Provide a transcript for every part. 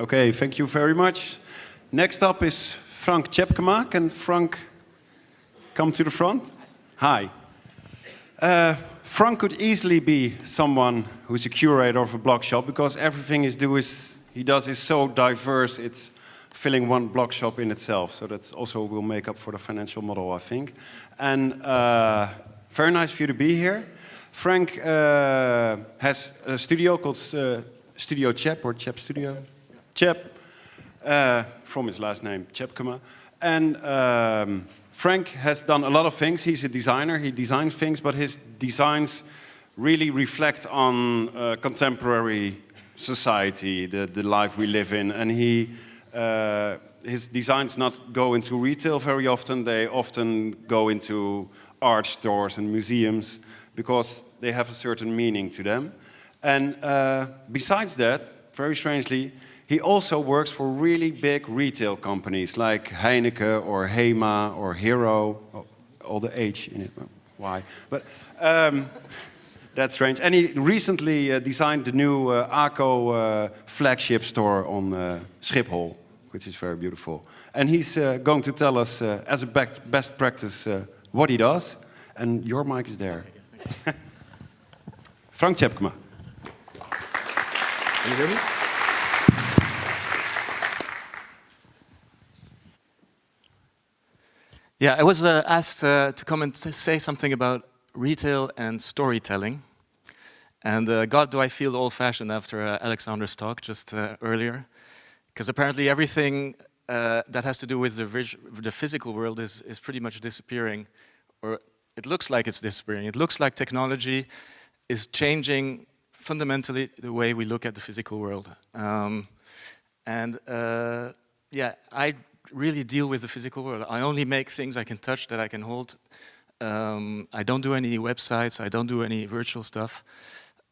Okay, thank you very much. Next up is Tjepkema. Can Frank come to the front? Hi. Frank could easily be someone who's a curator of a blog shop because everything he does is so diverse. It's filling one blog shop in itself. So that's also will make up for the financial model, I think. And very nice for you to be here. Frank has a studio called Studio Tjep, or Tjep Studio. Tjep, from his last name, Tjepkema. And Frank has done a lot of things. He's a designer, he designs things, but his designs really reflect on contemporary society, the life we live in. And his designs not go into retail very often. They often go into art stores and museums because they have a certain meaning to them. And besides that, very strangely, he also works for really big retail companies like Heineken or Hema or Hero. Oh, all the H in it. Why? But that's strange. And he recently designed the new ACO flagship store on Schiphol, which is very beautiful. And he's going to tell us, as a best practice, what he does. And your mic is there. Tjepkema. Can you hear me? Yeah, I was asked to come and say something about retail and storytelling. And God, do I feel old-fashioned after Alexander's talk just earlier. Because apparently everything that has to do with the physical world is pretty much disappearing. Or it looks like it's disappearing. It looks like technology is changing fundamentally the way we look at the physical world. Yeah, I really deal with the physical world. I only make things I can touch, that I can hold. I don't do any websites, I don't do any virtual stuff.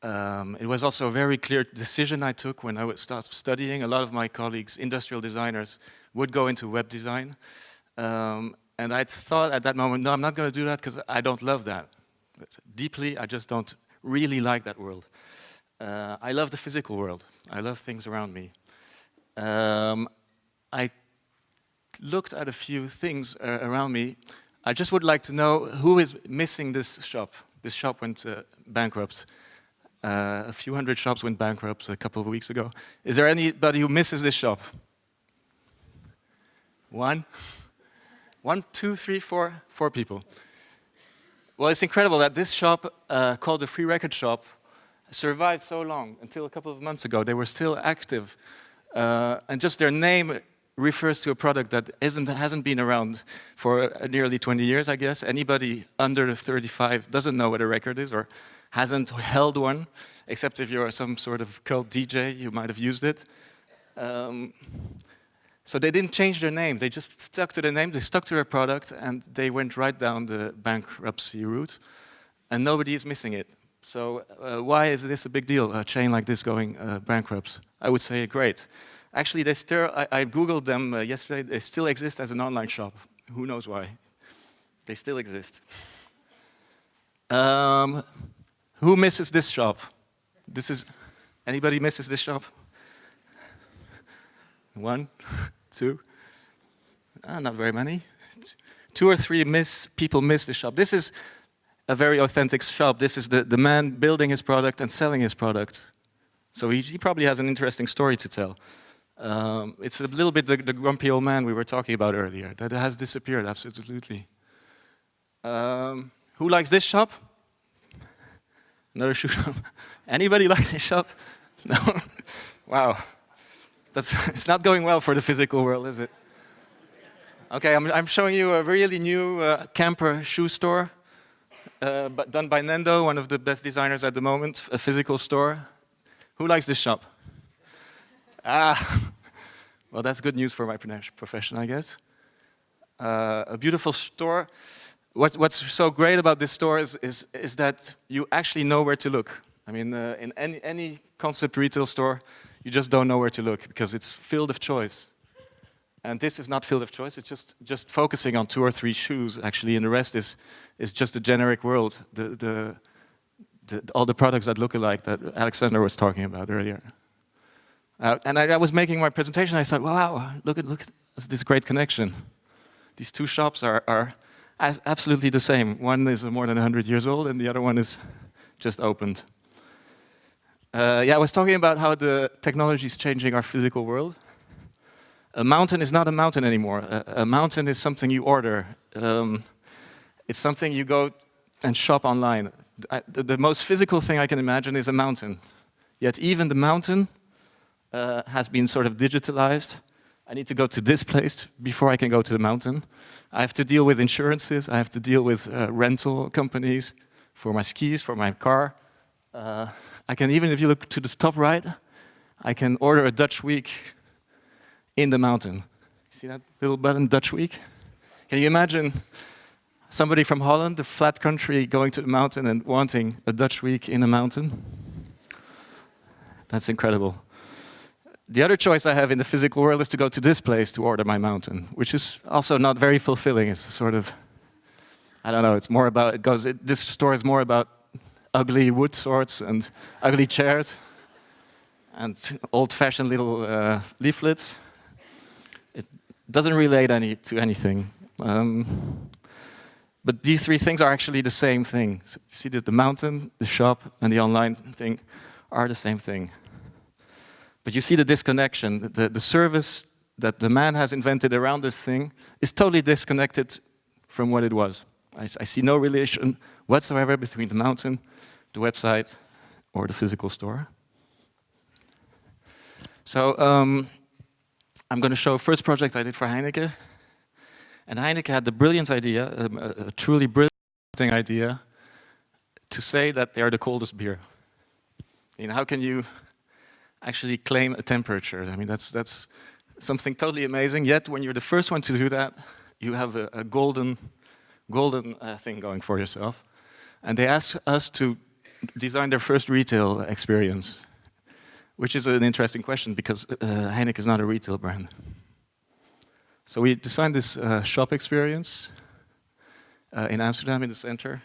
It was also a very clear decision I took when I would start studying. A lot of my colleagues, industrial designers, would go into web design. And I thought at that moment, no, I'm not going to do that because I don't love that. Deeply, I just don't really like that world. I love the physical world. I love things around me. I looked at a few things around me. I just would like to know who is missing this shop. This shop went bankrupt. A few hundred shops went bankrupt a couple of weeks ago. Is there anybody who misses this shop? One? 1, 2, 3, 4? 4 people. Well, it's incredible that this shop, called the Free Record Shop, survived so long. Until a couple of months ago, they were still active. And just their name refers to a product that hasn't been around for nearly 20 years, I guess. Anybody under 35 doesn't know what a record is or hasn't held one, except if you're some sort of cult DJ, you might have used it. So they didn't change their name, they just stuck to the name, they stuck to their product, and they went right down the bankruptcy route, and nobody is missing it. So why is this a big deal, a chain like this going bankrupt? I would say great. Actually, they still, I Googled them yesterday, they still exist as an online shop. Who knows why? They still exist. Who misses this shop? Anybody misses this shop? 1, 2, not very many. 2 or 3 people miss the shop. This is a very authentic shop. This is the man building his product and selling his product. So he probably has an interesting story to tell. It's a little bit the grumpy old man we were talking about earlier. That has disappeared, absolutely. Who likes this shop? Another shoe shop. Anybody likes this shop? No? Wow. It's not going well for the physical world, is it? Okay, I'm showing you a really new camper shoe store, but done by Nendo, one of the best designers at the moment, a physical store. Who likes this shop? Well, that's good news for my profession, I guess. A beautiful store. What's so great about this store is that you actually know where to look. I mean, in any concept retail store, you just don't know where to look because it's field of choice. And this is not field of choice, it's just focusing on 2 or 3 shoes, actually, and the rest is just a generic world. All the products that look alike that Alexander was talking about earlier. And I was making my presentation, I thought, wow, look at this great connection. These two shops are absolutely the same. One is more than 100 years old, and the other one is just opened. I was talking about how the technology is changing our physical world. A mountain is not a mountain anymore. A mountain is something you order. It's something you go and shop online. The most physical thing I can imagine is a mountain. Yet even the mountain has been sort of digitalized. I need to go to this place before I can go to the mountain. I have to deal with insurances. I have to deal with rental companies for my skis, for my car. I can, even if you look to the top right, I can order a Dutch week in the mountain. See that little button, Dutch week? Can you imagine somebody from Holland, the flat country, going to the mountain and wanting a Dutch week in a mountain? That's incredible. The other choice I have in the physical world is to go to this place to order my mountain, which is also not very fulfilling. It's sort of, I don't know, it's more about, this store is more about ugly wood swords and ugly chairs and old-fashioned little leaflets. It doesn't relate to anything. But these three things are actually the same thing. So you see that the mountain, the shop, and the online thing are the same thing. But you see the disconnection. The service that the man has invented around this thing is totally disconnected from what it was. I see no relation whatsoever between the mountain, the website, or the physical store. So I'm going to show a first project I did for Heineken. And Heineken had the brilliant idea, a truly brilliant idea, to say that they are the coldest beer. You know, how can you actually claim a temperature? I mean, that's something totally amazing. Yet, when you're the first one to do that, you have a golden thing going for yourself. And they asked us to design their first retail experience, which is an interesting question because Heineken is not a retail brand. So we designed this shop experience in Amsterdam in the center.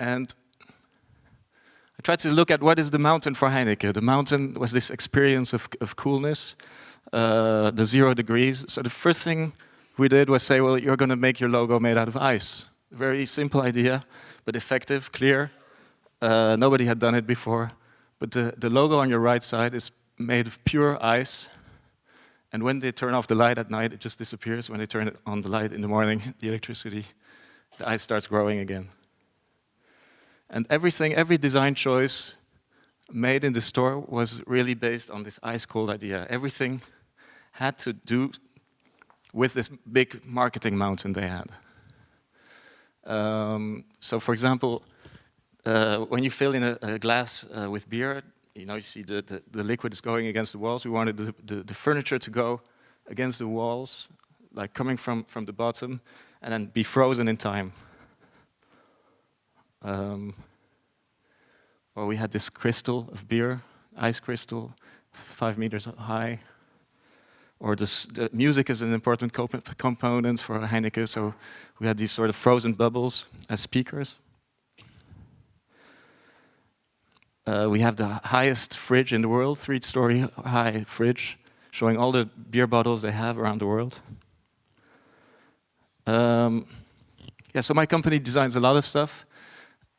And I tried to look at what is the mountain for Heineken. The mountain was this experience of coolness, the 0 degrees. So the first thing we did was say, well, you're going to make your logo made out of ice. Very simple idea, but effective, clear. Nobody had done it before. But the logo on your right side is made of pure ice. And when they turn off the light at night, it just disappears. When they turn it on the light in the morning, the electricity, the ice starts growing again. And every design choice made in the store was really based on this ice-cold idea. Everything had to do with this big marketing mountain they had. So, for example, when you fill in a glass with beer, you see the liquid is going against the walls. We wanted the furniture to go against the walls, like coming from the bottom, and then be frozen in time. Well, we had this crystal of beer, ice crystal, 5 meters high. Or the music is an important component for Heineken, so we had these sort of frozen bubbles as speakers. We have the highest fridge in the world, 3-story high fridge, showing all the beer bottles they have around the world. So my company designs a lot of stuff.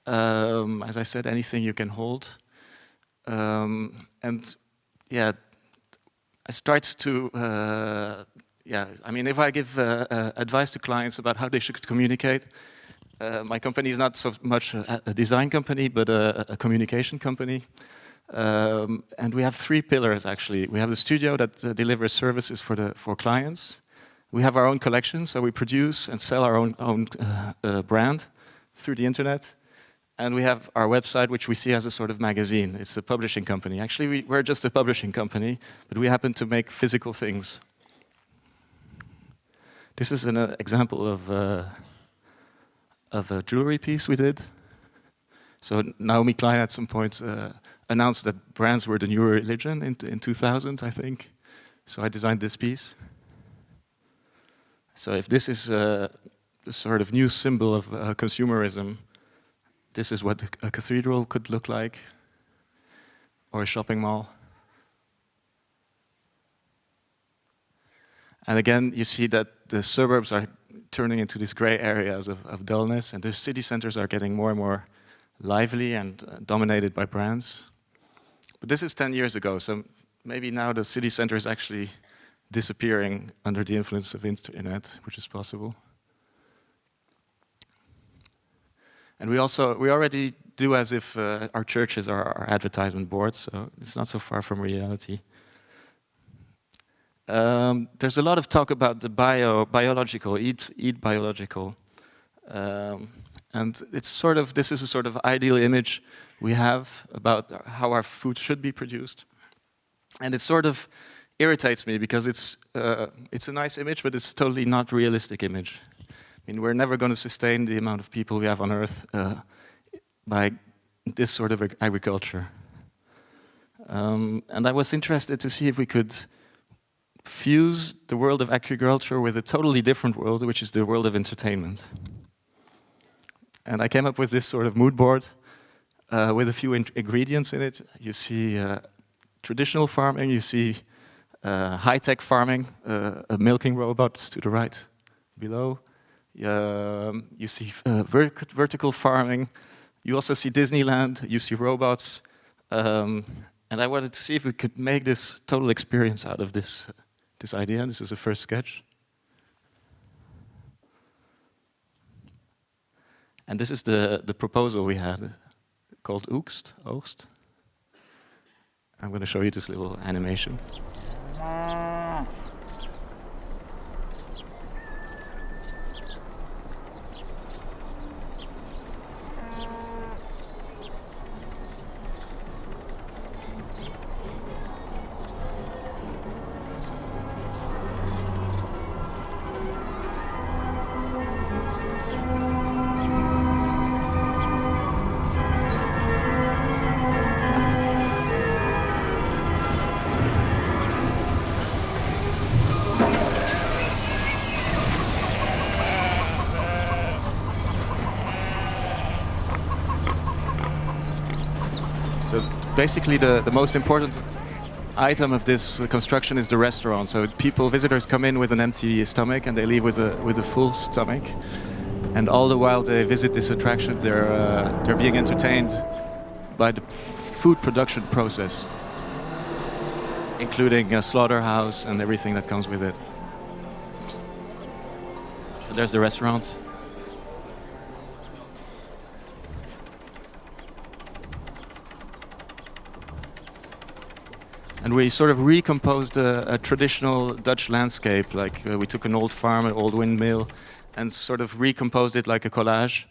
As I said, anything you can hold. I start to, if I give advice to clients about how they should communicate, my company is not so much a design company, but a communication company. And we have 3 pillars, actually. We have the studio that delivers services for clients. We have our own collection, so we produce and sell our own brand through the internet. And we have our website, which we see as a sort of magazine. It's a publishing company. Actually, we're just a publishing company, but we happen to make physical things. This is an example of a jewelry piece we did. So Naomi Klein at some point announced that brands were the new religion in 2000, I think. So I designed this piece. So if this is the sort of new symbol of consumerism, this is what a cathedral could look like, or a shopping mall. And again, you see that the suburbs are turning into these gray areas of dullness, and the city centers are getting more and more lively and dominated by brands. But this is 10 years ago, so maybe now the city center is actually disappearing under the influence of internet, which is possible. And we already do as if our churches are our advertisement boards, so it's not so far from reality. There's a lot of talk about the biological, eat biological. And it's sort of, this is a sort of ideal image we have about how our food should be produced. And it sort of irritates me because it's a nice image, but it's totally not realistic image. I mean, we're never going to sustain the amount of people we have on Earth by this sort of agriculture. And I was interested to see if we could fuse the world of agriculture with a totally different world, which is the world of entertainment. And I came up with this sort of mood board with a few ingredients in it. You see traditional farming, you see high-tech farming, a milking robot to the right below. You see vertical farming. You also see Disneyland, you see robots. And I wanted to see if we could make this total experience out of this idea. This is the first sketch. And this is the proposal we had, called Oogst. I'm going to show you this little animation. So basically the most important item of this construction is the restaurant. So visitors come in with an empty stomach and they leave with a full stomach. And all the while they visit this attraction, they're being entertained by the food production process, including a slaughterhouse and everything that comes with it. So there's the restaurant. And we sort of recomposed a traditional Dutch landscape, like we took an old farm, an old windmill, and sort of recomposed it like a collage,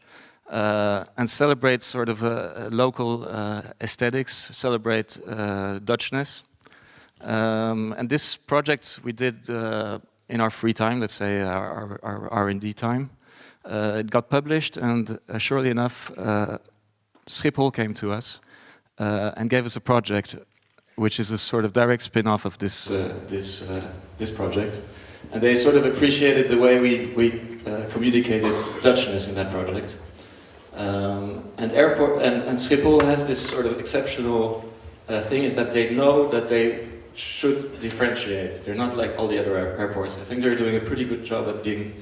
and celebrate sort of local aesthetics, celebrate Dutchness. And this project we did in our free time, let's say our R&D time. It got published, and surely enough, Schiphol came to us and gave us a project, which is a sort of direct spin-off of this project. And they sort of appreciated the way we communicated Dutchness in that project. And Schiphol has this sort of exceptional thing, is that they know that they should differentiate. They're not like all the other airports. I think they're doing a pretty good job at being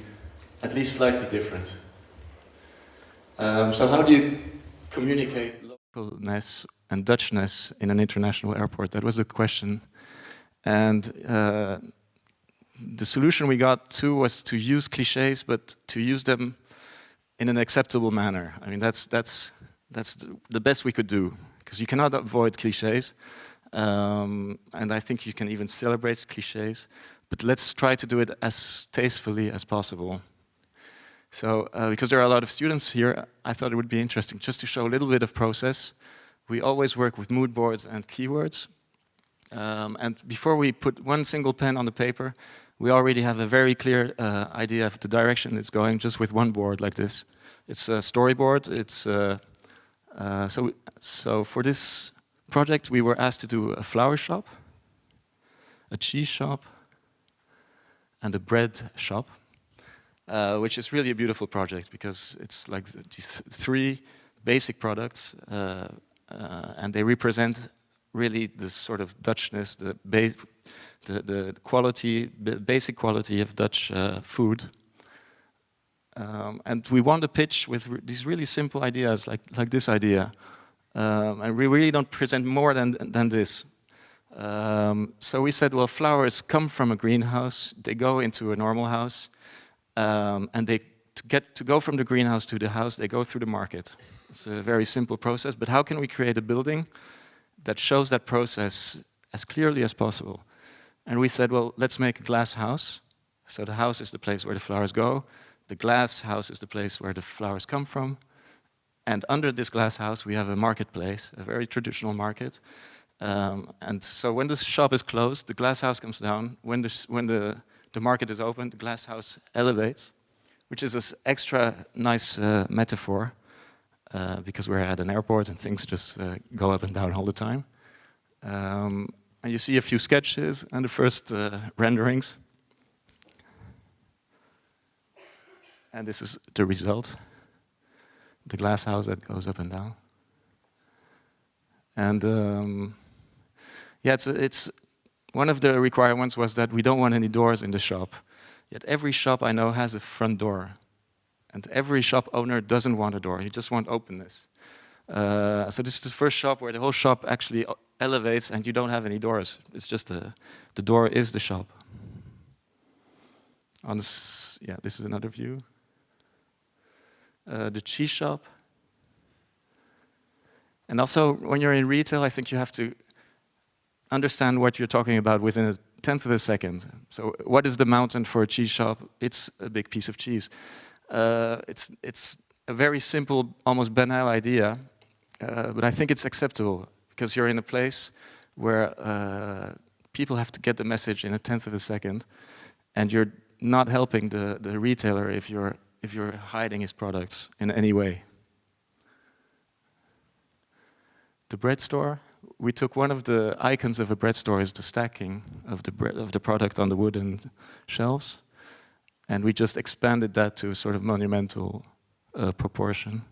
at least slightly different. So how do you communicate localness and Dutchness in an international airport? That was the question. And the solution we got to was to use cliches, but to use them in an acceptable manner. I mean, that's the best we could do, because you cannot avoid cliches. And I think you can even celebrate cliches, but let's try to do it as tastefully as possible. So, because there are a lot of students here, I thought it would be interesting just to show a little bit of process. We always work with mood boards and keywords. And before we put one single pen on the paper, we already have a very clear idea of the direction it's going, just with one board like this. It's a storyboard. So for this project, we were asked to do a flower shop, a cheese shop, and a bread shop, which is really a beautiful project because it's like these three basic products, and they represent really the sort of Dutchness, the quality, the basic quality of Dutch food. And we want to pitch with these really simple ideas, like this idea. And we really don't present more than this. So we said, well, flowers come from a greenhouse, they go into a normal house, and to go from the greenhouse to the house, they go through the market. It's a very simple process, but how can we create a building that shows that process as clearly as possible? And we said, well, let's make a glass house. So the house is the place where the flowers go. The glass house is the place where the flowers come from. And under this glass house, we have a marketplace, a very traditional market. And so when the shop is closed, the glass house comes down. When the market is open, the glass house elevates, which is this extra nice metaphor, because we're at an airport and things just go up and down all the time. And you see a few sketches and the first renderings. And this is the result, the glass house that goes up and down. And yeah, it's one of the requirements was that we don't want any doors in the shop. Yet every shop I know has a front door. And every shop owner doesn't want a door, he just wants openness. So this is the first shop where the whole shop actually elevates and you don't have any doors. It's just the door is the shop. Yeah, this is another view. The cheese shop. And also, when you're in retail, I think you have to understand what you're talking about within a tenth of a second. So what is the mountain for a cheese shop? It's a big piece of cheese. It's a very simple, almost banal idea, but I think it's acceptable because you're in a place where people have to get the message in a tenth of a second, and you're not helping the retailer if you're hiding his products in any way. The bread store, we took one of the icons of a bread store is the stacking of the product on the wooden shelves, and we just expanded that to a sort of monumental proportion.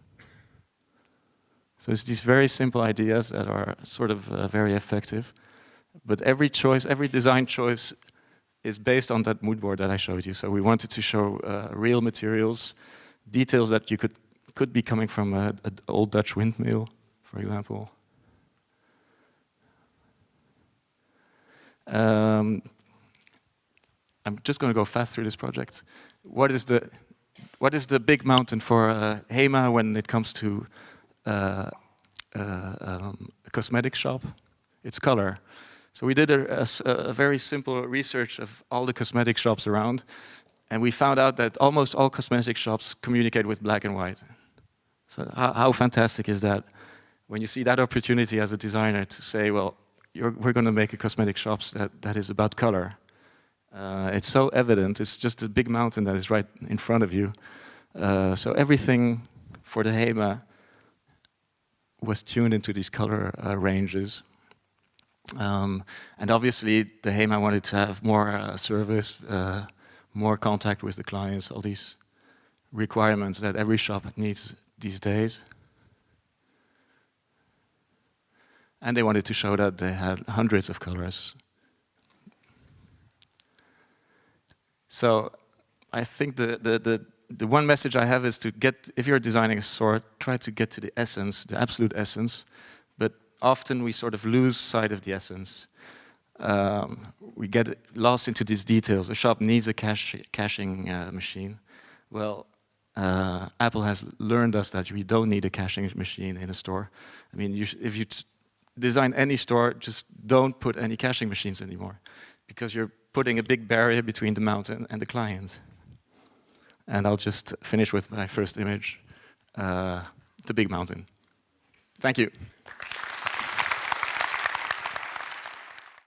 So it's these very simple ideas that are sort of very effective, but every design choice is based on that mood board that I showed you. So we wanted to show real materials, details that you could be coming from an old Dutch windmill, for example. I'm just going to go fast through this project. What is the big mountain for HEMA when it comes to a cosmetic shop? It's color. So we did a very simple research of all the cosmetic shops around, and we found out that almost all cosmetic shops communicate with black and white. So how fantastic is that? When you see that opportunity as a designer to say, well, we're going to make a cosmetic shop that is about color. It's so evident. It's just a big mountain that is right in front of you. So everything for the HEMA was tuned into these color ranges. And obviously, the HEMA wanted to have more service, more contact with the clients, all these requirements that every shop needs these days. And they wanted to show that they had hundreds of colors. So I think the one message I have is to if you're designing a store, try to get to the essence, the absolute essence. But often we sort of lose sight of the essence. We get lost into these details. A shop needs a caching machine. Well, Apple has learned us that we don't need a caching machine in a store. I mean, if you design any store, just don't put any caching machines anymore, because you're putting a big barrier between the mountain and the client. And I'll just finish with my first image, the big mountain. Thank you.